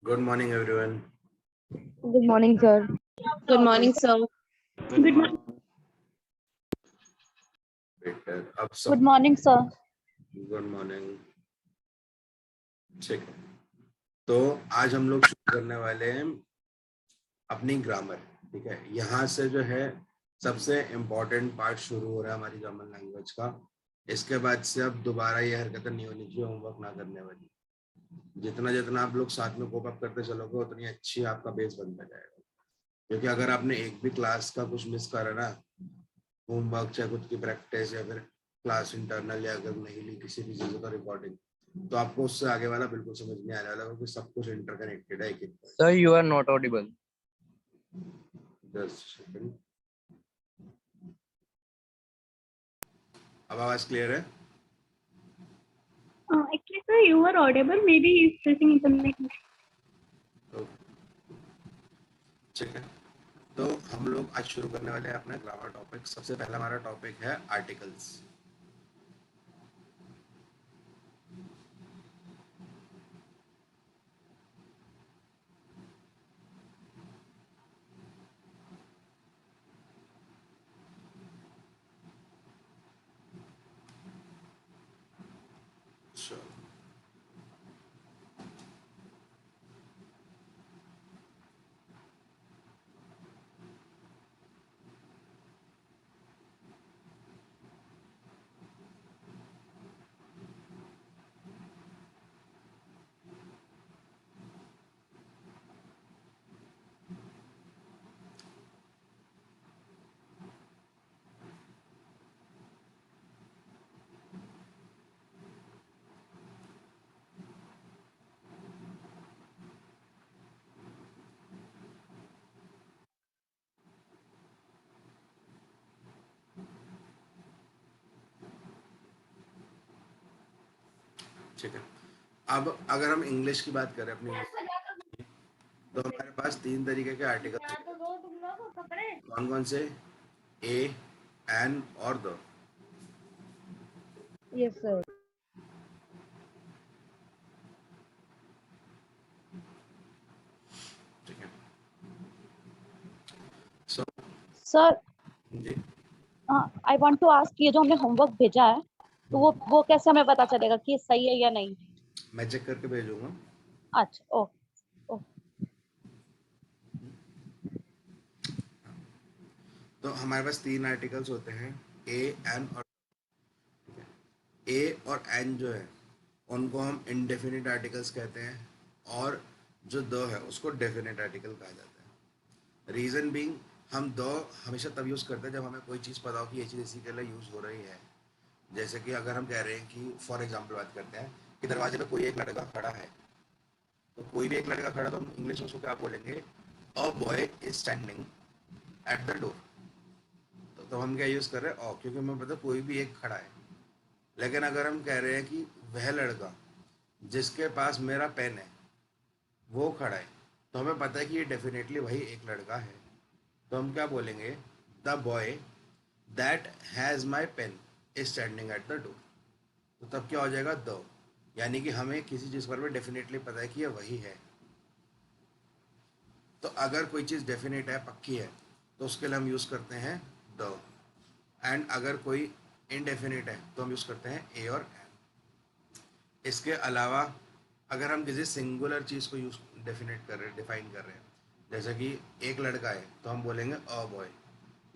Good morning, everyone. Good morning, sir. Good morning, sir. Good morning. Better अब सब Good morning, sir. Good morning. ठीक है, तो आज हम लोग शुरू करने वाले हैं अपनी ग्रामर। ठीक है, यहाँ से जो है सबसे इम्पोर्टेंट पार्ट शुरू हो रहा है हमारी जर्मन लैंग्वेज का। इसके बाद से अब दोबारा ये हरकतें नहीं होनी चाहिए होमवर्क ना करने वाली। जितना जितना आप लोग साथ में कोप अप करते चलोगे उतनी अच्छी आपका बेस बनता जाएगा, क्योंकि अगर आपने एक भी क्लास का कुछ मिस करा ना, होमवर्क चाहे खुद की प्रैक्टिस या फिर क्लास इंटरनल या अगर नहीं ली किसी भी चीज़ का रिकॉर्डिंग, तो आपको उससे आगे वाला बिल्कुल समझ नहीं आने वाला, क्योंकि सब कुछ इंटरकनेक्टेड है। एक Sir, you are not audible. 10 second. अब आवाज क्लियर है? Actually, sir, you are audible. Maybe he is facing internet issue. ठीक है, तो हम लोग आज शुरू करने वाले हैं अपना ग्रामर टॉपिक। सबसे पहला हमारा टॉपिक है आर्टिकल्स। ठीक है, अब अगर हम इंग्लिश की बात करें अपनी, तो हमारे पास 3 तरीके के आर्टिकल्स हैं। कौन कौन से? ए, एन और द। Yes, sir. ठीक है, सो Sir, ji I want to ask, ये जो हमने होमवर्क भेजा है, तो वो कैसे हमें पता चलेगा कि सही है या नहीं? मैं चेक करके भेजूंगा। अच्छा, ओके। तो हमारे पास 3 आर्टिकल्स होते हैं, ए, एन और। ए और एन जो है उनको हम इनडेफिनिट आर्टिकल्स कहते हैं, और जो द है उसको डेफिनेट आर्टिकल कहा जाता है। रीज़न बीइंग, हम द हमेशा तब यूज़ करते हैं जब हमें कोई चीज़ पता हो कि ये चीज़ इसी के लिए यूज़ हो रही है। जैसे कि अगर हम कह रहे हैं कि फॉर एग्जाम्पल बात करते हैं कि दरवाजे पे कोई एक लड़का खड़ा है, तो कोई भी एक लड़का खड़ा, तो हम इंग्लिश में उसको क्या बोलेंगे? A boy is standing at the door. तो हम क्या यूज़ कर रहे हैं? ऑ, क्योंकि हमें पता कोई भी एक खड़ा है। लेकिन अगर हम कह रहे हैं कि वह लड़का जिसके पास मेरा पेन है वो खड़ा है, तो हमें पता है कि ये डेफिनेटली वही एक लड़का है। तो हम क्या बोलेंगे? The boy that has my pen is standing at the door. तो तब क्या हो जाएगा? द, यानी कि हमें किसी चीज़ पर भी डेफिनेटली पता है कि ये वही है। तो अगर कोई चीज़ डेफिनेट है, पक्की है, तो उसके लिए हम यूज़ करते हैं द। एंड अगर कोई इनडेफिनेट है तो हम यूज़ करते हैं ए और एन। इसके अलावा अगर हम किसी सिंगुलर चीज़ को यूज डेफिनेट कर रहे हैं, डिफाइन कर रहे हैं, जैसे कि एक लड़का है तो हम बोलेंगे अ बॉय।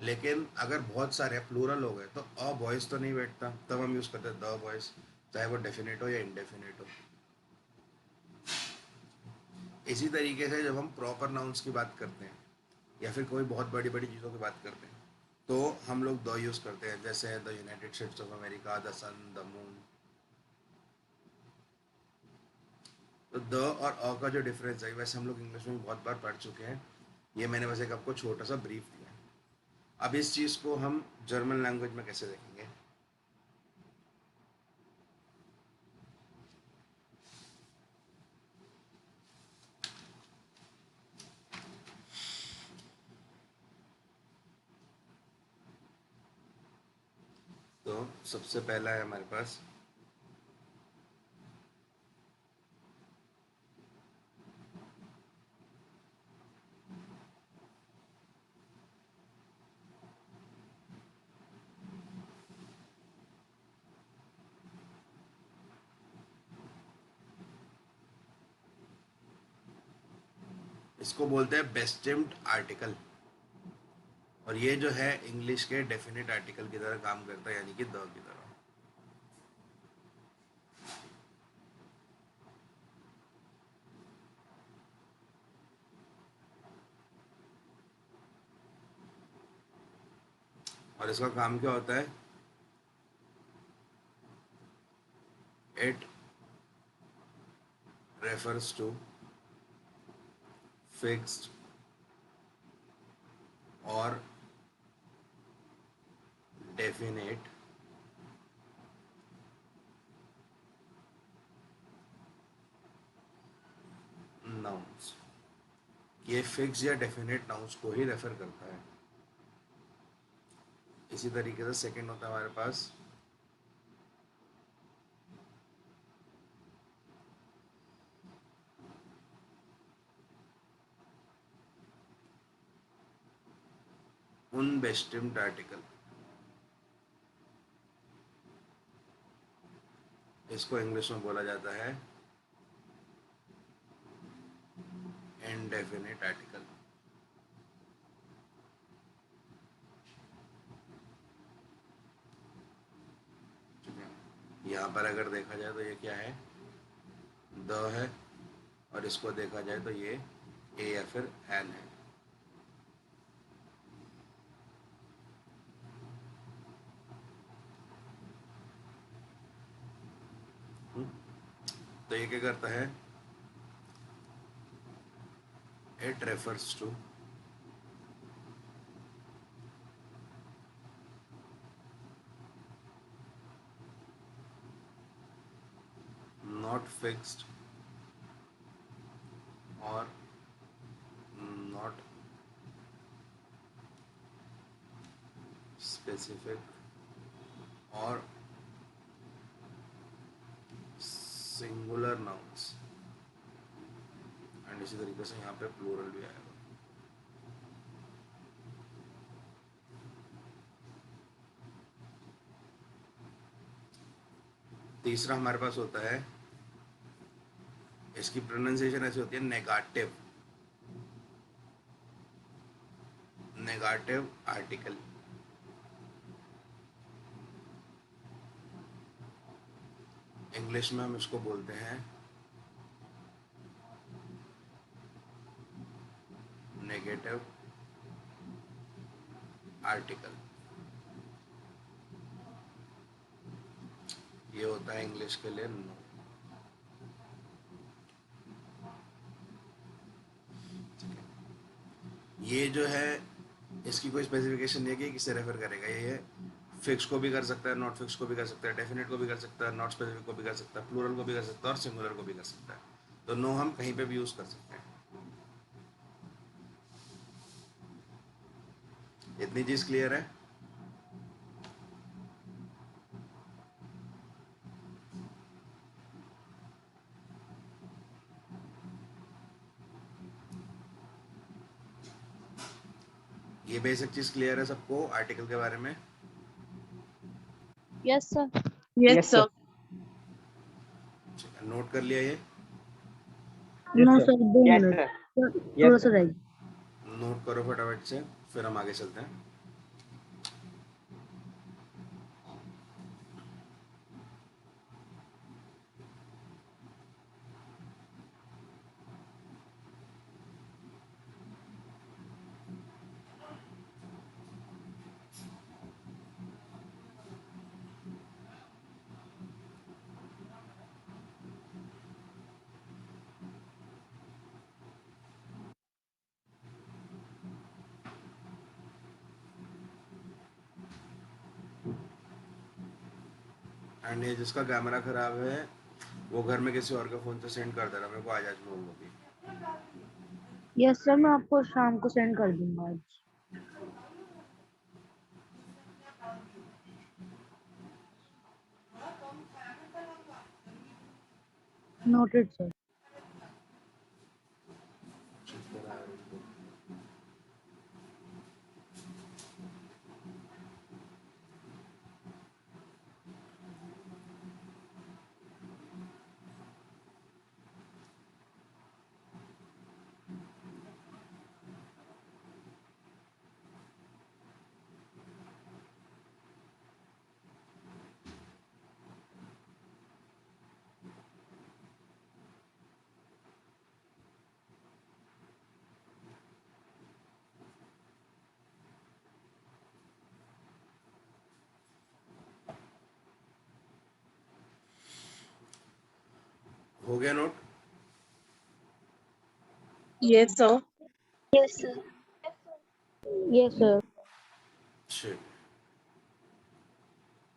लेकिन अगर बहुत सारे प्लूरल हो गए तो अ बॉयज़ तो नहीं बैठता, तब हम यूज़ करते हैं द बॉयज़, चाहे वो डेफिनेट हो या इनडेफिनेट हो। इसी तरीके से जब हम प्रॉपर नाउन्स की बात करते हैं या फिर कोई बहुत बड़ी बड़ी चीज़ों की बात करते हैं, तो हम लोग द यूज़ करते हैं, जैसे the United States of America, the sun, the moon. तो द और अ का जो डिफरेंस है, वैसे हम लोग इंग्लिश में बहुत बार पढ़ चुके हैं, ये मैंने बस एक आपको छोटा सा ब्रीफ दिया है। अब इस चीज़ को हम जर्मन लैंग्वेज में कैसे देखेंगे? तो सबसे पहला है हमारे पास इसको बोलते हैं बेस्टिम्ड आर्टिकल, और ये जो है इंग्लिश के डेफिनेट आर्टिकल की तरह काम करता है, यानी कि द की तरह। और इसका काम क्या होता है? इट रेफर्स टू फिक्स्ड और डेफिनेट नाउन्स। ये फिक्स या डेफिनेट नाउन्स को ही रेफर करता है। इसी तरीके से सेकंड होता है हमारे पास अनबेस्टिम्ड आर्टिकल। इसको इंग्लिश में बोला जाता है इंडेफिनिट आर्टिकल। ठीक है, यहाँ पर अगर देखा जाए तो ये क्या है? द है, और इसको देखा जाए तो ये ए या फिर एन है। तो ये क्या करता है? It refers to not fixed और नॉट स्पेसिफिक और सिंगुलर नाउन्स। एंड इसी तरीके से यहाँ पे प्लूरल भी आएगा। तीसरा हमारे पास होता है, इसकी प्रोनाउंसिएशन ऐसी होती है नेगेटिव, नेगेटिव आर्टिकल। इंग्लिश में हम इसको बोलते हैं नेगेटिव आर्टिकल। ये होता है इंग्लिश के लिए नो। ये जो है इसकी कोई स्पेसिफिकेशन नहीं है कि किसे रेफर करेगा। ये फिक्स को भी कर सकता है, नॉट फिक्स को भी कर सकता है, डेफिनेट को भी कर सकता है, नॉट स्पेसिफिक को भी कर सकता है, प्लूरल को भी कर सकता है, और सिंगुलर को भी कर सकता है। तो नो हम कहीं पे भी यूज कर सकते हैं। इतनी चीज क्लियर है? ये बेसिक चीज क्लियर है सबको आर्टिकल के बारे में? Yes sir. Yes, sir. Note कर लिया ये? No, sir. 2 minutes. Sir, थोड़ा सा रह गया। नोट करो फटाफट से, फिर हम आगे चलते हैं। एंड ये जिसका कैमरा खराब है वो घर में किसी और के फोन से सेंड कर देना मेरे को, आज मैं वो भी। यस सर, मैं आपको शाम को सेंड कर दूंगा आज। Noted sir. हो गया note? Yes, sir. Yes, sir. Yes, sir. ठीक।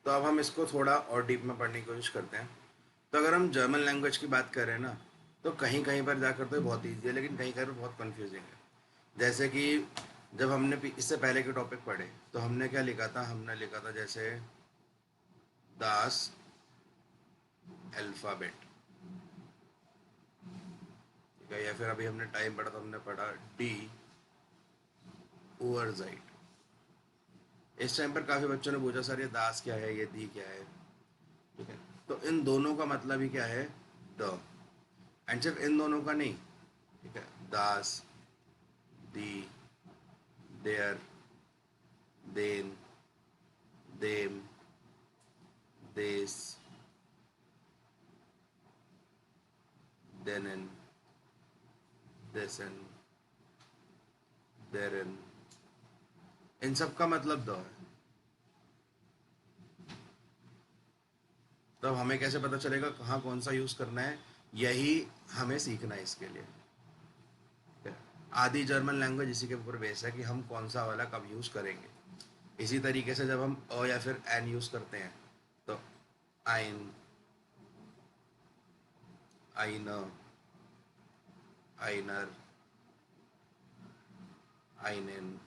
तो अब हम इसको थोड़ा और डीप में पढ़ने की कोशिश करते हैं। तो अगर हम जर्मन लैंग्वेज की बात करें ना, तो कहीं कहीं पर जाकर तो बहुत ईजी है, लेकिन कहीं कहीं पर बहुत कंफ्यूजिंग है। जैसे कि जब हमने इससे पहले के टॉपिक पढ़े, तो हमने क्या लिखा था? हमने लिखा था जैसे दास अल्फाबेट, ठीक है? या फिर अभी हमने टाइम पढ़ा तो हमने पढ़ा डी ओवरजाइट। इस टाइम पर काफ़ी बच्चों ने पूछा सर ये दास क्या है, ये दी क्या है, ठीक है? तो इन दोनों का मतलब ही क्या है? द। एंड सिर्फ इन दोनों का नहीं, ठीक है? दास, दी, देयर, देन, देम, देस, देनन, देसन, देरन, इन सब का मतलब द है। तो अब हमें कैसे पता चलेगा कहाँ कौन सा यूज करना है? यही हमें सीखना है इसके लिए। आदि जर्मन लैंग्वेज इसी के ऊपर बेस है कि हम कौन सा वाला कब यूज करेंगे। इसी तरीके से जब हम अ या फिर एन यूज करते हैं तो आइन, आइन, आइनर, आइनेन,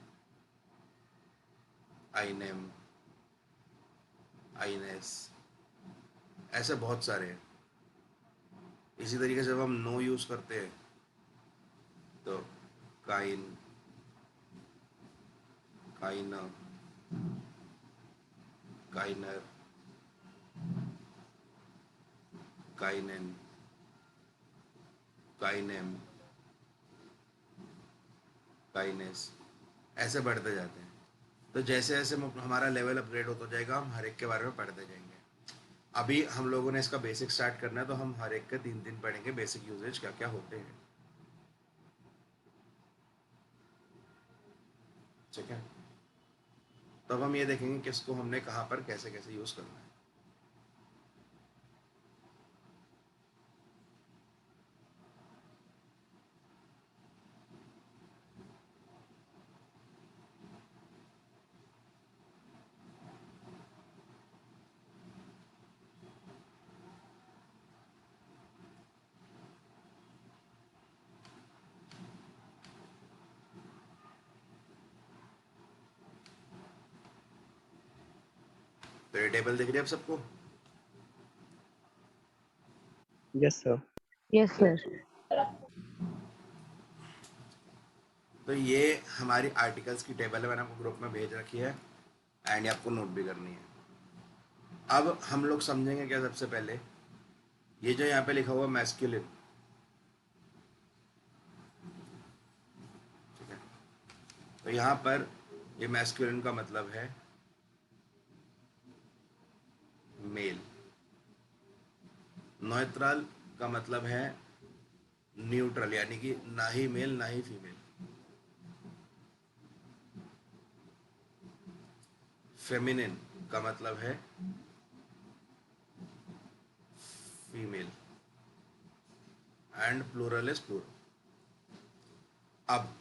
आइनेम, आइनेस, ऐसे बहुत सारे हैं। इसी तरीके से जब हम नो यूज करते हैं तो काइन, काइन, काइनर, काइनेन, काइनेम, काइनेस, ऐसे बढ़ते जाते हैं। तो जैसे जैसे हमारा लेवल अपग्रेड होता जाएगा, हम हर एक के बारे में पढ़ते जाएंगे। अभी हम लोगों ने इसका बेसिक स्टार्ट करना है, तो हम हर एक के 3 दिन पढ़ेंगे बेसिक यूजेज क्या क्या होते हैं, ठीक है? तब हम ये देखेंगे कि इसको हमने कहाँ पर कैसे कैसे यूज करना है। तो ये टेबल दिख रही है आप सबको? Yes, sir. Yes, sir. तो ये हमारी आर्टिकल्स की टेबल है, मैंने आपको ग्रुप में भेज रखी है एंड ये आपको नोट भी करनी है। अब हम लोग समझेंगे क्या? सबसे पहले ये जो यहाँ पे लिखा हुआ मैस्कुलिन, ठीक है? तो यहाँ पर ये मैस्कुलिन का मतलब है मेल, न्यूट्रल का मतलब है न्यूट्रल, यानी कि ना ही मेल ना ही फीमेल। फेमिनिन का मतलब है female and plural is plural. अब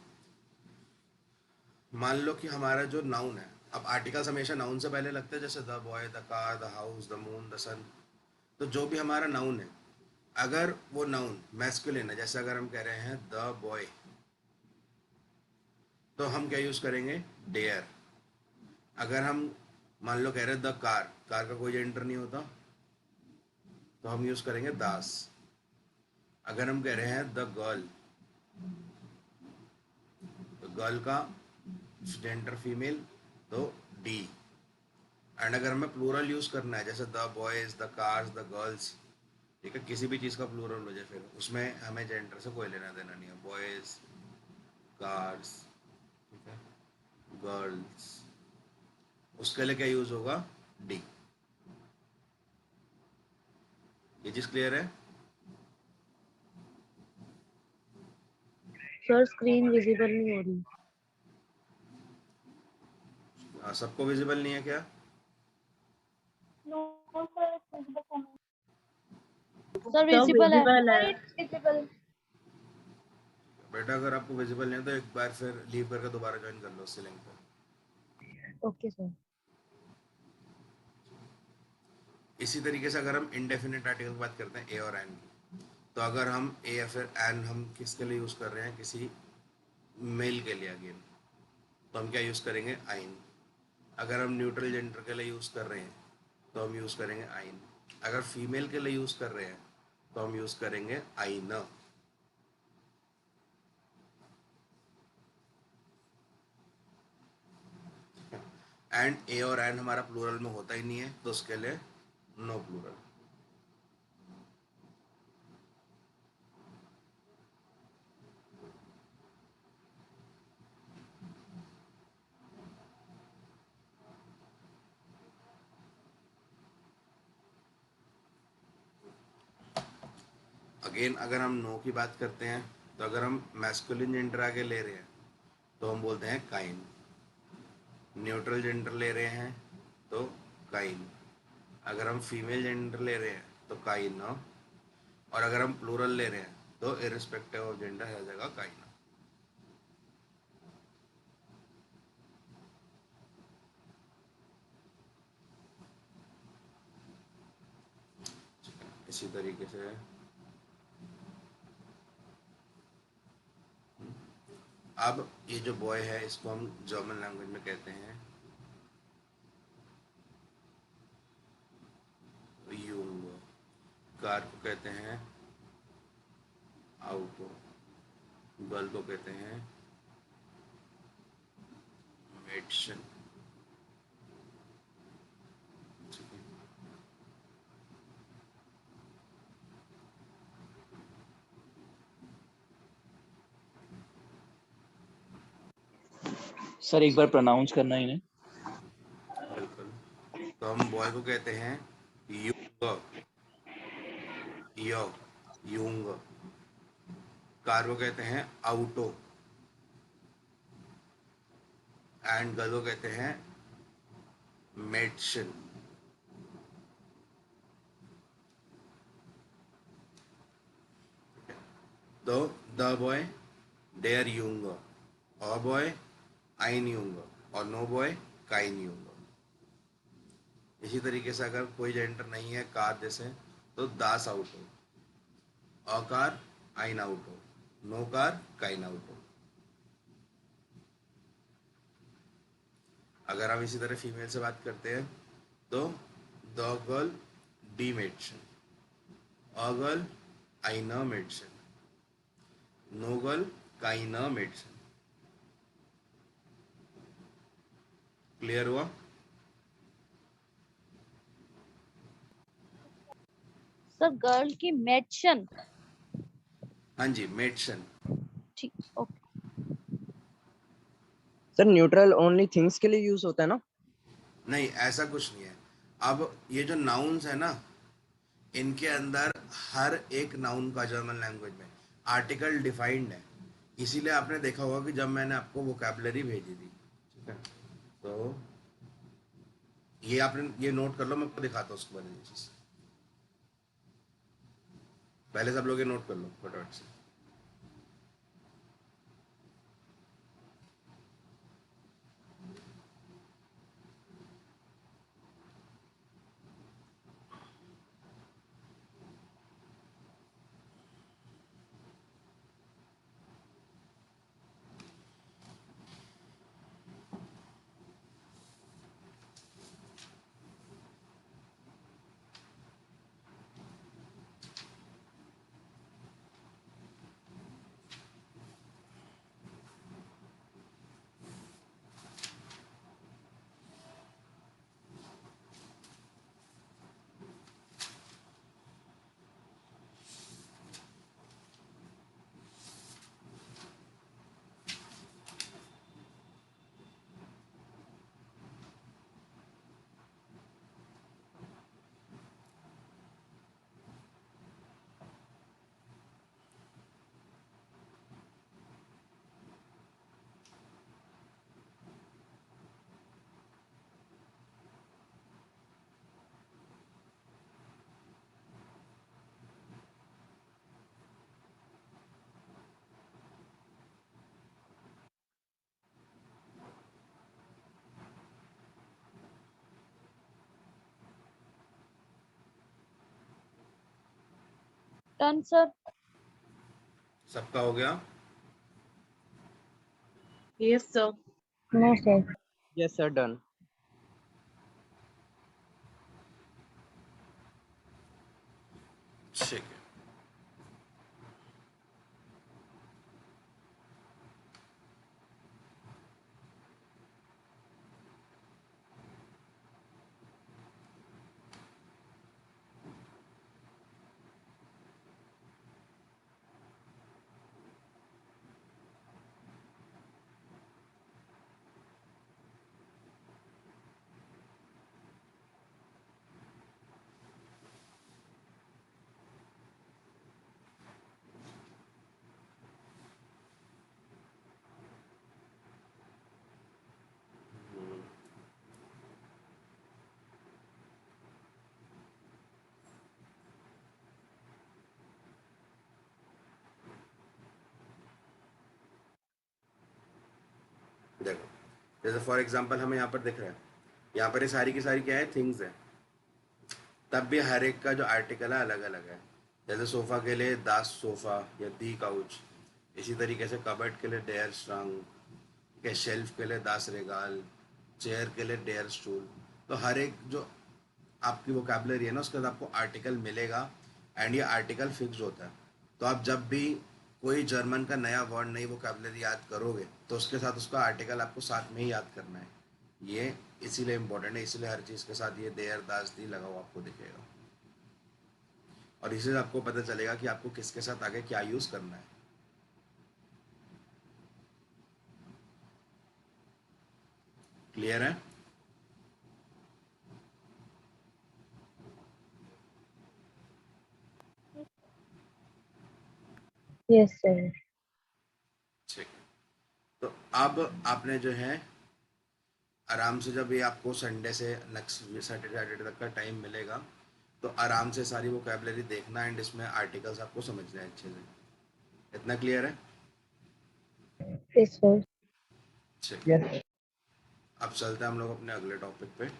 मान लो कि हमारा जो नाउन है, अब आर्टिकल्स हमेशा नाउन से पहले लगते हैं, जैसे the boy, the car, the house, the moon, the sun. तो जो भी हमारा नाउन है, अगर वो नाउन मैस्कुलिन है, जैसे अगर हम कह रहे हैं द बॉय, तो हम क्या यूज करेंगे? डेयर। अगर हम मान लो कह रहे हैं द कार, कार का कोई जेंडर नहीं होता, तो हम यूज करेंगे दास। अगर हम कह रहे हैं द गर्ल, तो गर्ल का जेंडर फीमेल, तो डी। एंड अगर हमें प्लूरल यूज करना है, जैसे the boys, the cars, the girls, ठीक है? किसी भी चीज़ का प्लूरल हो जाए, फिर उसमें हमें जेंडर से कोई लेना देना नहीं है। बॉयज, कार्स, ठीक है, गर्ल्स, उसके लिए क्या यूज होगा? डी। ये चीज क्लियर है? सर स्क्रीन विजिबल नहीं हो रही। सबको विजिबल नहीं है क्या? No, sir. It's visible for me. Sir visible है। विजिबल। बेटा अगर आपको विजिबल नहीं है तो एक बार फिर लीव करके दोबारा ज्वाइन कर लो उसी लिंक पर। Okay sir. इसी तरीके से अगर हम इंडेफिनिट आर्टिकल की बात करते हैं ए और एन की, तो अगर हम ए या फिर एन हम किसके लिए यूज़ कर रहे हैं, किसी मेल के लिए अगेन, तो हम क्या यूज़ करेंगे, आइन। अगर हम न्यूट्रल जेंडर के लिए यूज़ कर रहे हैं तो हम यूज़ करेंगे आइन। अगर फीमेल के लिए यूज़ कर रहे हैं तो हम यूज़ करेंगे आइन। एंड ए और एन हमारा प्लूरल में होता ही नहीं है तो उसके लिए नो प्लूरल। अगेन अगर हम नो की बात करते हैं तो अगर हम मैस्कुलिन जेंडर आगे ले रहे हैं तो हम बोलते हैं काइन। न्यूट्रल जेंडर ले रहे हैं तो काइन। अगर हम फीमेल जेंडर ले रहे हैं तो काइन। और अगर हम प्लूरल ले रहे हैं तो इरिस्पेक्टिव ऑफ जेंडर हर जगह काइन। इसी तरीके से अब ये जो बॉय है इसको हम जर्मन लैंग्वेज में कहते हैं यूंग। कार को कहते हैं आउटो। गर्ल को कहते हैं मेडशन। सर एक बार प्रोनाउंस करना इन्हें। बिल्कुल। तो हम बॉय को कहते हैं यूंग। यो यूंग। कार को कहते हैं आउटो। एंड गर्ल को कहते हैं मेडशन। तो द बॉय डेयर यूंग, और बॉय आइन यूंग, और नो बॉय काइन यूंग। इसी तरीके से अगर कोई जेंडर नहीं है कार जैसे तो दास आउटो, अ कार आइन आउटो, नो कार काइन आउटो। अगर हम इसी तरह फीमेल से बात करते हैं तो द गर्ल डी मेडशन, अ गर्ल आइन मेडशन, नो गर्ल काइन मेडशन। क्लियर हुआ? सर गर्ल की मेंशन। हाँ जी, मेडशन। ठीक, okay. Sir neutral only things के लिए यूज होता है ना? नहीं, ऐसा कुछ नहीं है। अब ये जो नाउन्स है ना, इनके अंदर हर एक नाउन का जर्मन लैंग्वेज में आर्टिकल डिफाइंड है। इसीलिए आपने देखा होगा कि जब मैंने आपको वोकैबुलरी भेजी थी, ठीक है, तो ये आपने ये नोट कर लो, मैं आपको दिखाता हूँ उसके बारे में चीज़। पहले सब लोग ये नोट कर लो फटाफट से। Done sir. सबका हो गया? Yes, sir. No sir. Yes, sir. Done. ठीक है। देखो, जैसे फॉर एग्जांपल हमें यहाँ पर दिख रहा है, यहाँ पर ये सारी की सारी क्या है, थिंग्स है। तब भी हर एक का जो आर्टिकल है अलग अलग है। जैसे सोफा के लिए दास सोफा या दी काउच, इसी तरीके से कबर्ड के लिए डेयर स्ट्रंग के, शेल्फ के लिए दास रेगाल, चेयर के लिए डेयर स्टूल। तो हर एक जो आपकी वोकैबुलरी है ना, उसके साथ आपको आर्टिकल मिलेगा एंड ये आर्टिकल फिक्स होता है। तो आप जब भी कोई जर्मन का नया वर्ड, नई वोकैबुलरी याद करोगे तो उसके साथ उसका आर्टिकल आपको साथ में ही याद करना है। ये इसीलिए इम्पोर्टेंट है, इसीलिए हर चीज़ के साथ ये देयर दास दी लगा हुआ आपको दिखेगा और इसी से आपको पता चलेगा कि आपको किसके साथ आगे क्या यूज़ करना है। क्लियर है? Yes sir. ठीक है। तो अब आपने जो है आराम से, जब ये आपको संडे से नेक्स्ट सैटरडे तक का टाइम मिलेगा तो आराम से सारी वोकैबुलरी देखना एंड इसमें आर्टिकल्स आपको समझना है अच्छे से। इतना क्लियर है? Yes sir. ठीक है। Yes. अब चलते हैं हम लोग अपने अगले टॉपिक पे।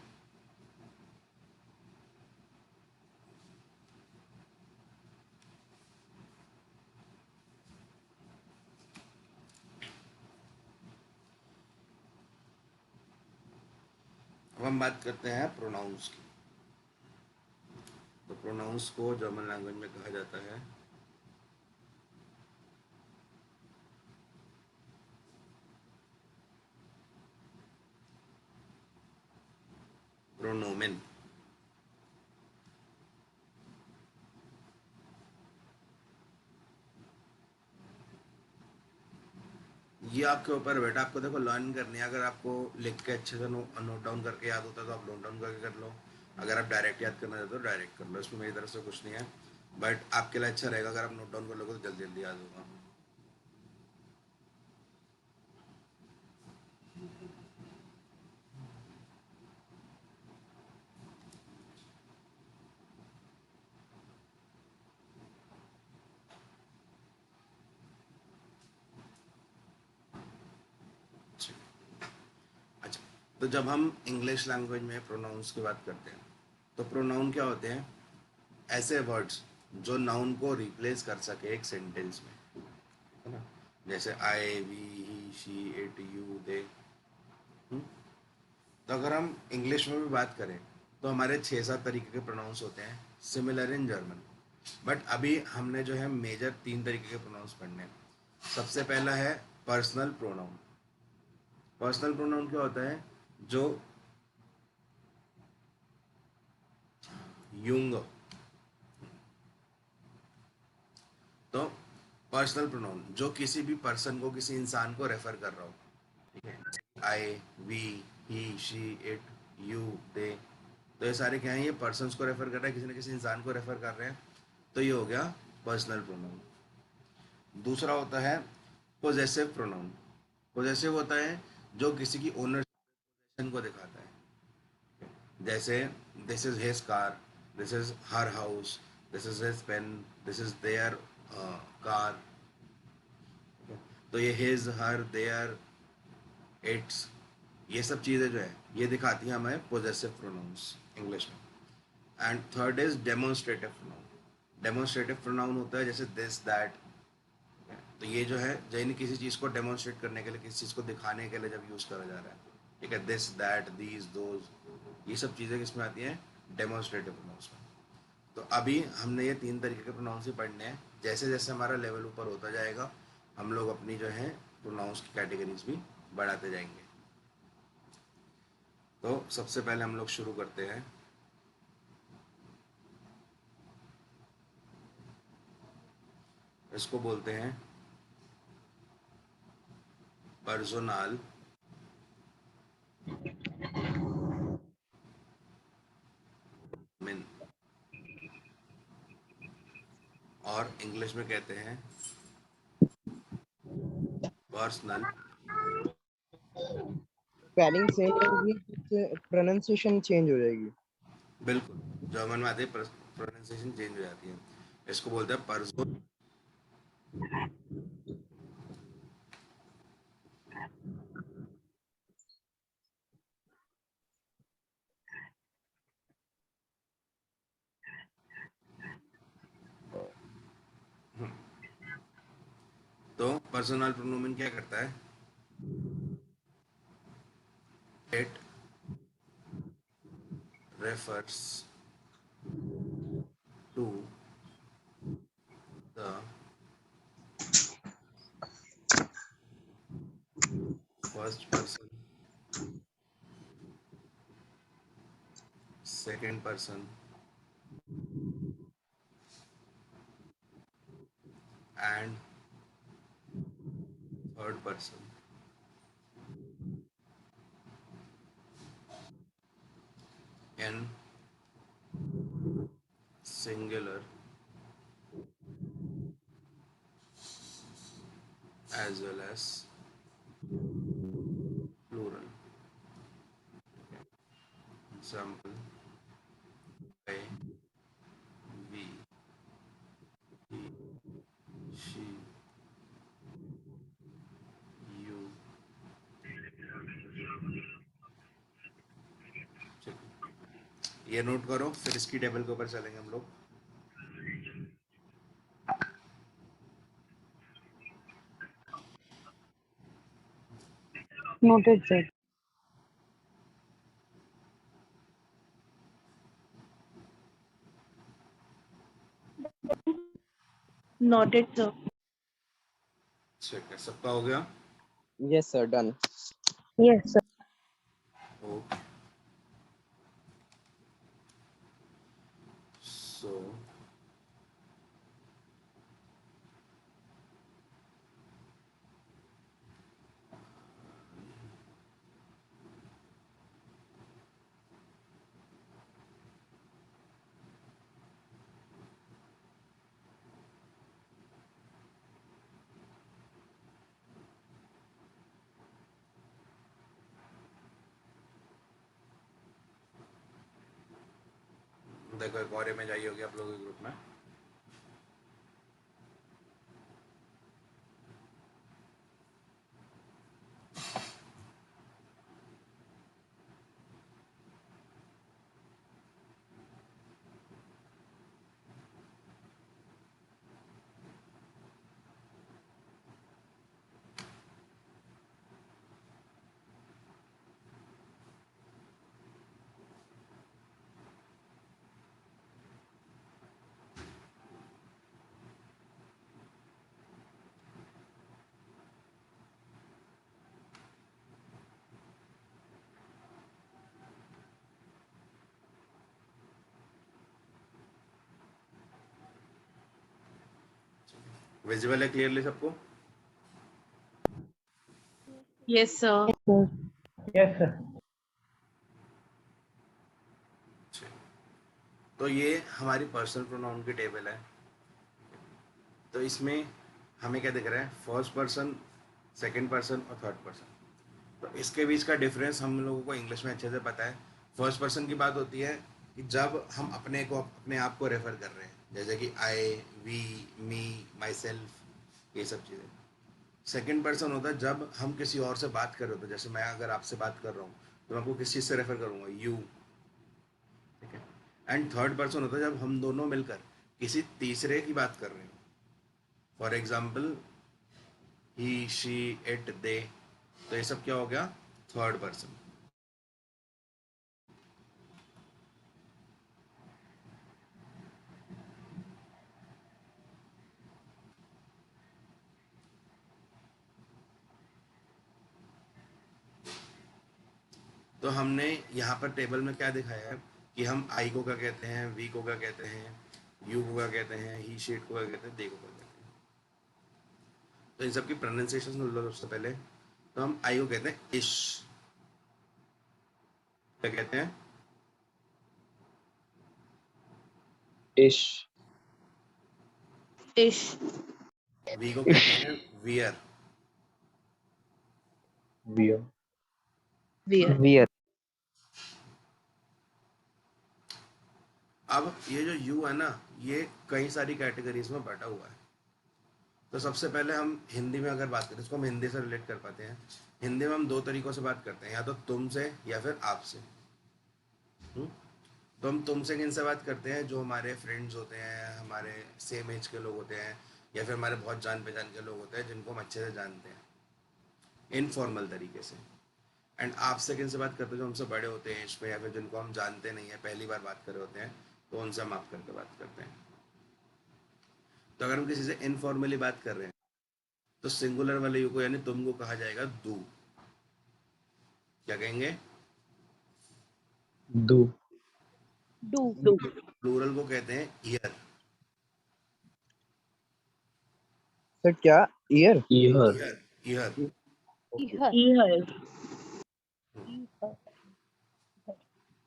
अब हम बात करते हैं प्रोनाउंस की। तो प्रोनाउंस को जर्मन लैंग्वेज में कहा जाता है प्रोनोमेन। ये आपके ऊपर बेटा, आपको देखो लर्न करनी है। अगर आपको लिख के अच्छे से नोट डाउन करके याद होता है तो आप नोट डाउन करके कर लो। अगर आप डायरेक्ट याद करना चाहते हो डायरेक्ट कर लो, इसमें मेरी तरफ से कुछ नहीं है। बट आपके लिए अच्छा रहेगा अगर आप नोट डाउन कर लोगे तो जल्दी जल्दी याद होगा। अच्छा, तो जब हम इंग्लिश लैंग्वेज में प्रोनाउंस की बात करते हैं तो प्रोनाउन क्या होते हैं? ऐसे वर्ड्स जो नाउन को रिप्लेस कर सके एक सेंटेंस में, है ना? जैसे I, we, he, she, it, you, they. तो अगर हम इंग्लिश में भी बात करें तो हमारे 6-7 तरीके के प्रोनाउंस होते हैं, सिमिलर इन जर्मन। बट अभी हमने जो है मेजर 3 तरीके के प्रोनाउंस पढ़ने हैं। सबसे पहला है पर्सनल प्रोनाउन। पर्सनल प्रोनाउन क्या होता है? जो युंग, तो पर्सनल प्रोनाउन जो किसी भी पर्सन को, किसी इंसान को रेफर कर रहा हो, ठीक है? I, we, he, she, it, you, they. तो ये सारे क्या हैं? ये पर्सन्स को रेफर कर रहे हैं, किसी न किसी इंसान को रेफर कर रहे हैं। तो ये हो गया पर्सनल प्रोनाउन। दूसरा होता है पोजेसिव प्रोनाउन। पोजेसिव होता है जो किसी की ओनरशिप को दिखाता है। जैसे this is his car, this is her house, this is his pen, this is their car. तो ये हिज, हर, देयर, इट्स, ये सब चीज़ें जो है ये दिखाती हैं हमें पोजेसिव प्रोनाउंस इंग्लिश में। And third is demonstrative pronoun. Demonstrative pronoun होता है जैसे दिस दैट, तो ये जो है जैन किसी चीज़ को डेमोन्स्ट्रेट करने के लिए, किसी चीज़ को दिखाने के लिए जब यूज़ करा जा रहा है, ठीक है, दिस दैट दीज दोज, ये सब चीज़ें किसमें आती हैं, डेमोन्स्ट्रेटिव प्रोनाउंस में। तो अभी हमने ये 3 तरीके के प्रोनाउंस ही पढ़ने हैं। जैसे जैसे हमारा लेवल ऊपर होता जाएगा हम लोग अपनी जो है प्रोनाउंस की कैटेगरीज भी बढ़ाते जाएंगे। तो सबसे पहले हम लोग शुरू करते हैं इसको बोलते हैं पर्सोनल मिन, और इंग्लिश में कहते हैं पर्सनल। स्पेलिंग सेम रहेगी, प्रोनाउंसिएशन चेंज हो जाएगी। बिल्कुल, जर्मन में आते ही प्रोनाउंसिएशन चेंज हो जाती है। इसको बोलते हैं पर्सो। तो पर्सनल प्रोनोमेन क्या करता है, it refers to the first person, second person and third person in singular as well as plural. Example, I, we, he, she, you. ये नोट करो, फिर इसकी टेबल के ऊपर चलेंगे हम लोग। Noted, sir. Noted, sir. ठीक है, सबका हो गया। Yes sir, done. Yes, sir. Okay, so देखो एक और इमेज आई होगी आप लोगों के ग्रुप में। विजिबल है क्लियरली सबको? Yes, sir. Yes sir. तो ये हमारी पर्सनल प्रोनाउन की टेबल है। तो इसमें हमें क्या दिख रहा है, फर्स्ट पर्सन, सेकंड पर्सन और थर्ड पर्सन। तो इसके बीच का डिफरेंस हम लोगों को इंग्लिश में अच्छे से पता है। फर्स्ट पर्सन की बात होती है कि जब हम अपने आप को रेफर कर रहे हैं, जैसे कि आई, वी, मी, माई सेल्फ, ये सब चीज़ें। सेकंड पर्सन होता है जब हम किसी और से बात कर रहे होते हैं, जैसे मैं अगर आपसे बात कर रहा हूँ तो मैं आपको किस चीज़ से रेफर करूँगा, यू, ठीक है। एंड थर्ड पर्सन होता है जब हम दोनों मिलकर किसी तीसरे की बात कर रहे हो। For example he, she, it, they, तो ये सब क्या हो गया? Third person. तो हमने यहाँ पर टेबल में क्या दिखाया है कि हम आई को क्या कहते हैं, वी को क्या कहते हैं, यू को क्या कहते हैं, ही, शी, इट को क्या कहते हैं, दे को क्या कहते हैं। तो इन सब की प्रोनाउंसिएशन सुन लो सबसे पहले। तो हम आई को कहते हैं इश, क्या कहते हैं? इश, इश, वी को कहते हैं वियर। Wear, wear, wear. अब ये जो यू है ना, ये कई सारी कैटेगरीज में बटा हुआ है। तो सबसे पहले हम हिंदी में अगर बात करें, इसको हम हिंदी से रिलेट कर पाते हैं। हिंदी में हम दो तरीकों से बात करते हैं, या तो तुम से या फिर आपसे। तो हम तुमसे किन से बात करते हैं? जो हमारे फ्रेंड्स होते हैं, हमारे सेम एज के लोग होते हैं, या फिर हमारे बहुत जान पहचान के लोग होते हैं जिनको हम अच्छे से जानते हैं, इनफॉर्मल तरीके से। एंड आपसे किन से बात करते हैं? जो हमसे बड़े होते हैं एज पे, या फिर जिनको हम जानते नहीं है, पहली बार बात कर रहे होते हैं, तो उनसे हम आप करके बात करते हैं। तो अगर हम किसी से इनफॉर्मली बात कर रहे हैं, तो सिंगुलर वाले यू को यानी तुम को कहा जाएगा दू। क्या कहेंगे? दू, डू, प्लूरल को कहते हैं ईयर। सर क्या? ईयर? ईयर, ईयर, ईयर। इहर, Ear. इहर,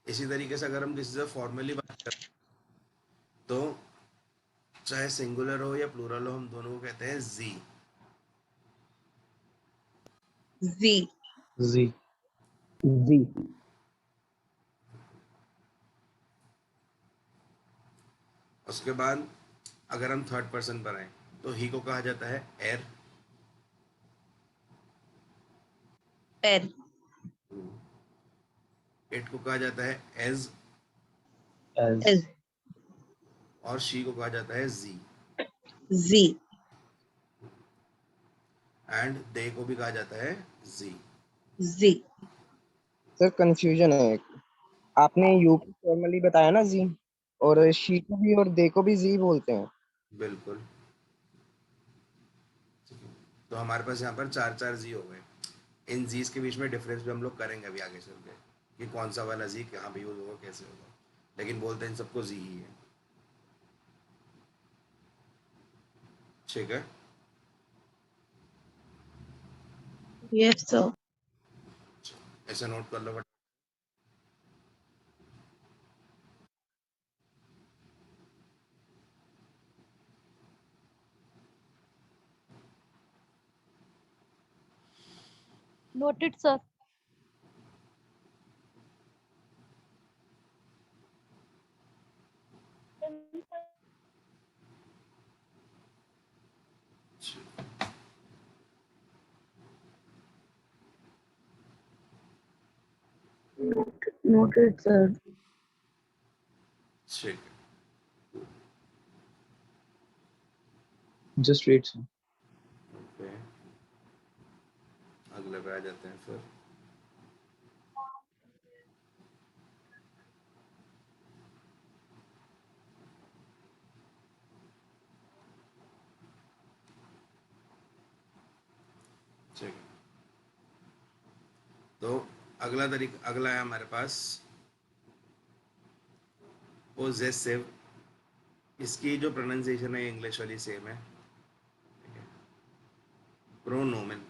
इसी तरीके से अगर हम किसी से फॉर्मली बात करें, तो चाहे सिंगुलर हो या प्लूरल हो, हम दोनों को कहते हैं जी। Z. जी, जी, उसके बाद अगर हम थर्ड पर्सन पर आए, तो ही को कहा जाता है एर। Pen. इट को कहा जाता है एज। As, S. और शी को कहा जाता है जी। Z. एंड दे को भी कहा जाता है जी। Z. सर कंफ्यूजन है एक। आपने यू को फॉर्मली बताया ना जी, और शी को भी और दे को भी जी बोलते हैं। बिल्कुल। तो हमारे पास यहाँ पर चार चार जी हो गए। इन जीज के बीच में डिफरेंस भी हम लोग करेंगे अभी आगे चल के, कि कौन सा वाला जी कहाँ पे यूज होगा, कैसे होगा, लेकिन बोलते हैं इन सबको जी ही है। ठीक है। Yes, sir. ऐसे नोट कर लो but noted sir. Noted, sir. ठीक है। Just wait sir. ओके, अगले पे आ जाते हैं फिर। ठीक है। तो अगला है हमारे पास पोजेसिव। इसकी जो प्रोनाउंसिएशन है इंग्लिश वाली सेम है। प्रोनोमेन।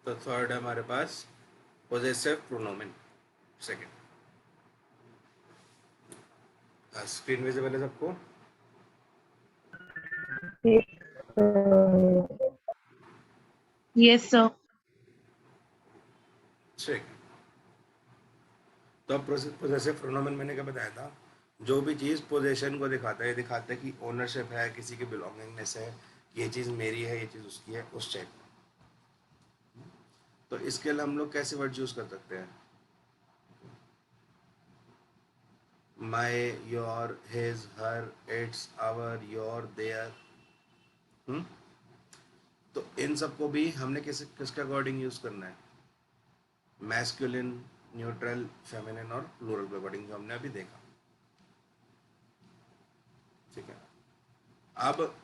तो थर्ड है हमारे पास पोजेसिव प्रोनोमेन। सेकंड, स्क्रीन विजिबल है सबको? Yes, sir. ठीक। तो अब पोजेसिव प्रोनोमेन मैंने क्या बताया था, जो भी चीज़ पोजेशन को दिखाता है, ये दिखाता है कि ओनरशिप है, किसी की बिलोंगिंगनेस है, ये चीज़ मेरी है, ये चीज़ उसकी है, उस टाइप। तो इसके लिए हम लोग कैसे वर्ड यूज कर सकते हैं? My, your, his, her, its, our, your, their. तो इन सबको भी हमने किसके अकॉर्डिंग यूज करना है? मैस्कुलिन, न्यूट्रल, फेमिनिन और प्लूरल के अकॉर्डिंग, जो हमने अभी देखा। ठीक है। अब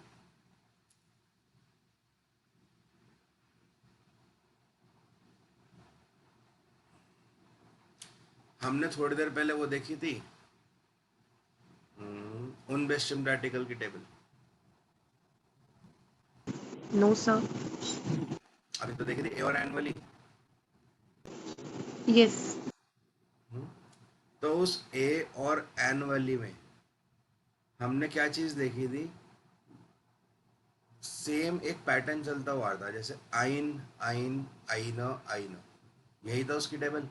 हमने थोड़ी देर पहले वो देखी थी उनबेस्टिम्ड आर्टिकल की टेबल। No, sir. अभी तो देखी थी ए और एन वाली। Yes. तो उस ए और एन वाली में हमने क्या चीज देखी थी? सेम एक पैटर्न चलता हुआ था, जैसे आइन, आइन, आइना, आइना। यही था उसकी टेबल।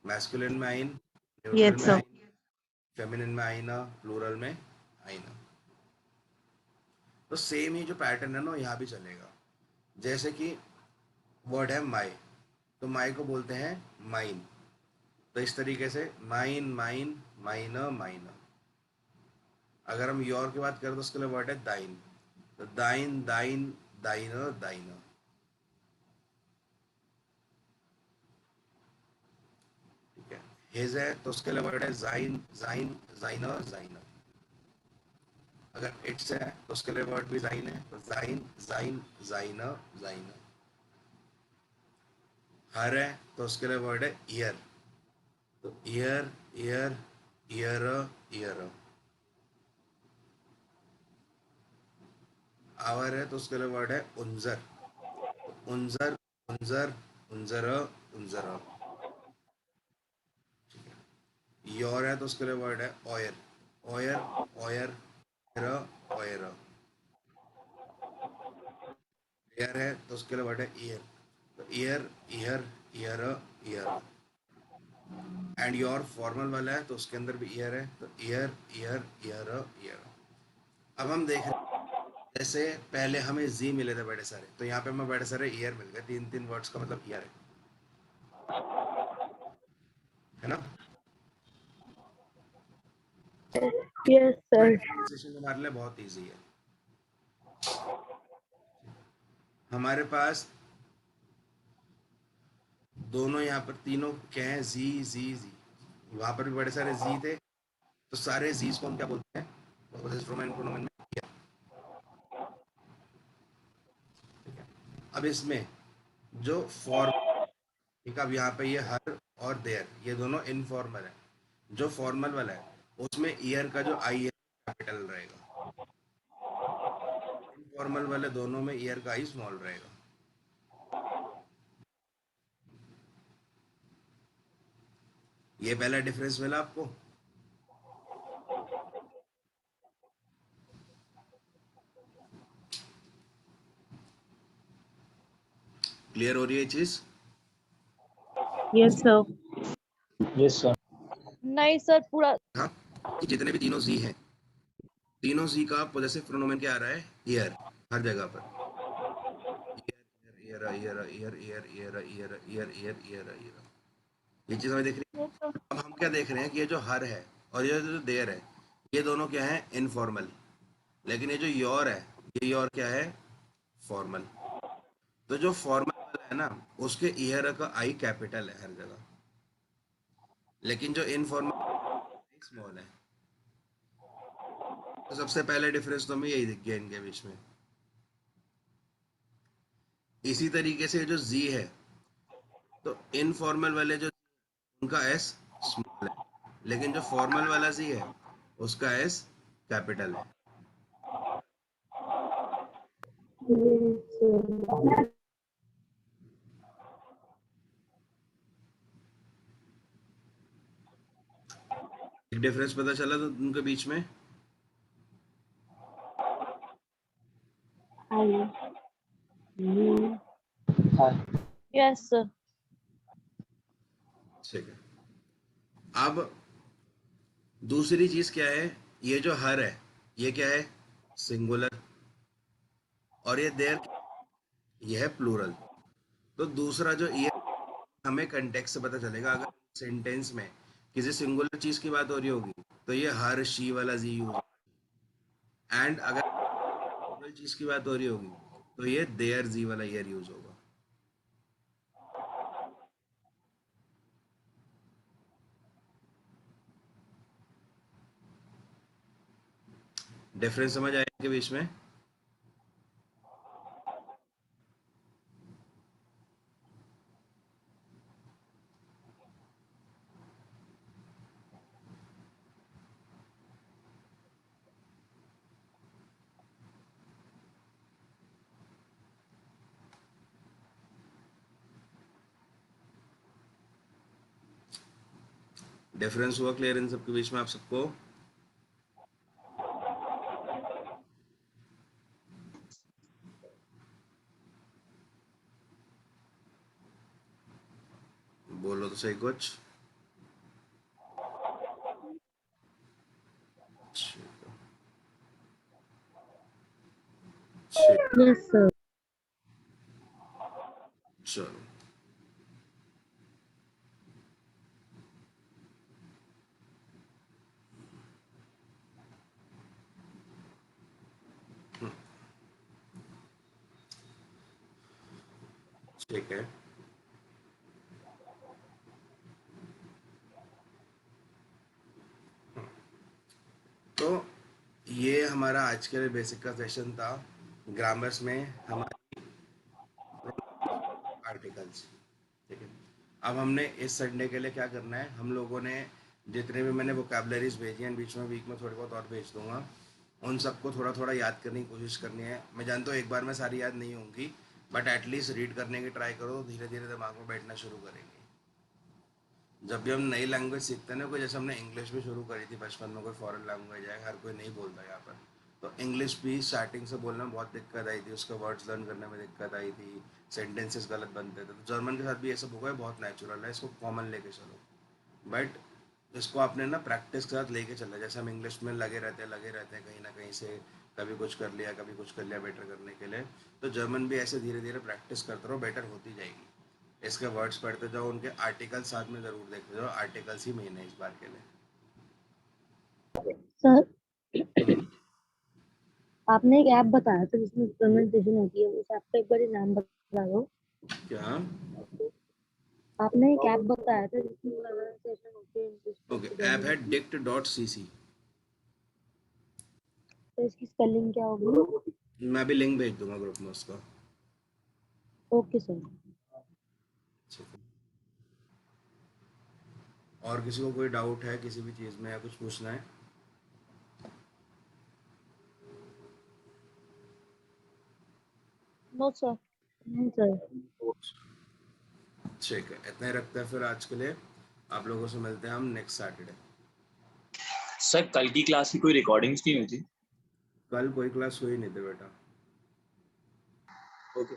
मैस्कुलिन में आइन, न्यूट्रल Yes, में sir. आइन, फेमिनिन में आइना, प्लूरल में आइना। तो सेम ही जो पैटर्न है ना, यहाँ भी चलेगा। जैसे कि वर्ड है माई, तो माई को बोलते हैं माइन। तो इस तरीके से माइन, माइन, माइना, माइना। अगर हम योर की बात करें तो उसके लिए वर्ड है दाइन, तो दाइन, दाइन, दाइना, दाइना। ठीक है। हिज है तो उसके लिए वर्ड है जाइन, जाइन, जाइना, जाइना। अगर इट्स है तो उसके लिए वर्ड भी जाइन है, तो जाइन, जाइन, जाइना, जाइना। हर है तो उसके लिए वर्ड है ईयर, तो year, year, year, year. Hour है तो उसके लिए वर्ड है उंजर, तो उंजर, उंजर, उंजर, उंजर। योर है तो उसके लिए वर्ड है or, or, or, or. Year है तो उसके लिए वर्ड है ईयर, तो year, year, year, year. And your formal वाला है तो उसके अंदर भी ईयर है, तो ईयर, ईयर, ईयर, ईयर। अब हम देख रहे हैं, जैसे पहले हमें जी मिले थे बड़े सारे, तो यहाँ पे हमें बड़े सारे ईयर मिल गए, तीन तीन वर्ड्स का मतलब ईयर है ना? Yes, sir. प्रोनाउंसिएशन हमारे लिए बहुत इजी है। हमारे पास दोनों यहाँ पर तीनों क्या है? जी, जी, जी। वहां पर भी बड़े सारे जी थे, तो सारे जीज को हम क्या बोलते हैं? प्रोनाउन प्रोनाउन में किया। अब इसमें जो फॉर्म, ठीक है, अब यहाँ पे ये हर और देयर, ये दोनों इनफॉर्मल है। जो फॉर्मल वाला है उसमें ईयर का जो आई है कैपिटल रहेगा, इनफॉर्मल वाले दोनों में ईयर का आई स्मॉल रहेगा। ये पहला डिफरेंस मिला आपको? क्लियर हो रही है ये चीज? Yes, sir. Yes sir. नहीं सर, पूरा हाँ, कि जितने भी तीनों जी हैं, तीनों जी का पॉजेसिव प्रोनोमेन क्या आ रहा है? ईयर, हर जगह per year, year, year, year, year, year, year, year, year, year. ये चीज हमें दिख रही है। ये तो अब हम क्या देख रहे हैं कि ये जो हर है और ये जो देयर है, ये दोनों क्या है? इनफॉर्मल। लेकिन ये जो योर है, ये योर क्या है? फॉर्मल। तो जो फॉर्मल वाला है ना, उसके ईयर का आई कैपिटल है हर जगह, लेकिन जो इनफॉर्मल स्मॉल है। तो सबसे पहले डिफरेंस तो हमें यही दिख गया इनके बीच में। इसी तरीके से जो जी है, तो इनफॉर्मल वाले जो, उनका एस स्मॉल है, लेकिन जो फॉर्मल वाला जी है उसका एस कैपिटल है। एक डिफरेंस पता चला तो उनके बीच में? हाँ यस सर। ठीक है। अब दूसरी चीज क्या है, ये जो हर है ये क्या है, सिंगुलर, और ये देयर ये है प्लूरल। तो दूसरा जो ये हमें कंटेक्स्ट से पता चलेगा, अगर सेंटेंस में किसी सिंगुलर चीज की बात हो रही होगी तो ये हर शी वाला जी यूज, एंड अगर प्लूरल चीज की बात हो रही होगी तो ये देयर जी वाला यर यूज होगा। डिफरेंस समझ आया इनके बीच में? डिफरेंस हुआ क्लियर इन सबके बीच में आप सबको? बोलो तो सही कुछ। ठीक, यस सर। चलो। ठीक है। तो ये हमारा आज के लिए बेसिक का सेशन था ग्रामर्स में हमारे आर्टिकल्स। ठीक है। अब हमने इस संडे के लिए क्या करना है, हम लोगों ने जितने भी मैंने वोकैबुलरीज भेजी हैं, बीच में वीक में थोड़ी बहुत और भेज दूंगा, उन सबको थोड़ा थोड़ा याद करने की कोशिश करनी है। मैं जानता हूँ एक बार में सारी याद नहीं होंगी, बट एटलीस्ट रीड करने की ट्राई करो, धीरे धीरे दिमाग में बैठना शुरू करेंगे। जब भी हम नई लैंग्वेज सीखते हैं ना, कोई जैसे हमने इंग्लिश भी शुरू करी थी बचपन में, कोई फॉरेन लैंग्वेज है, हर कोई नहीं बोलता यहाँ पर, तो इंग्लिश भी स्टार्टिंग से बोलने में बहुत दिक्कत आई थी, उसके वर्ड्स लर्न करने में दिक्कत आई थी, सेंटेंसेस गलत बनते थे। तो जर्मन के साथ भी ये सब होगा, बहुत नेचुरल है, इसको कॉमन लेके चलो। बट इसको आपने ना प्रैक्टिस के साथ लेके चलना, जैसे हम इंग्लिश में लगे रहते हैं कहीं ना कहीं से, कभी कुछ कर लिया कभी कुछ कर लिया बेटर करने के लिए, तो जर्मन भी ऐसे धीरे धीरे प्रैक्टिस करते रहो, बेटर होती जाएगी। इसके वर्ड्स पढ़ते जाओ, उनके आर्टिकल साथ में ज़रूर देखते जाओ, आर्टिकल्स ही मेन है इस बार के लिए। सर आपने एक ऐप बताया था जिसमें प्रोनाउंसिएशन होती है, उस ऐप का एक बार नाम बता दो। क्या? आपने एक ऐप बताया था जिसमें प्रोनाउंसिएशन होती है इंग्लिश ओके, में, ऐप है dict.cc। तो इसकी स्पेलिंग क्या होगी? मैं भी लिंक भेज दूंगा ग्रुप में उसका। Okay sir. ठीक है। और किसी को कोई डाउट है किसी भी चीज़ में या कुछ पूछना है? No sir. नहीं सर। ठीक है, इतना ही रखते हैं फिर आज के लिए। आप लोगों से मिलते हैं हम नेक्स्ट सैटरडे। सर कल की क्लास की कोई रिकॉर्डिंग्स नहीं हुई थी? कल कोई क्लास हुई नहीं थी बेटा। ओके।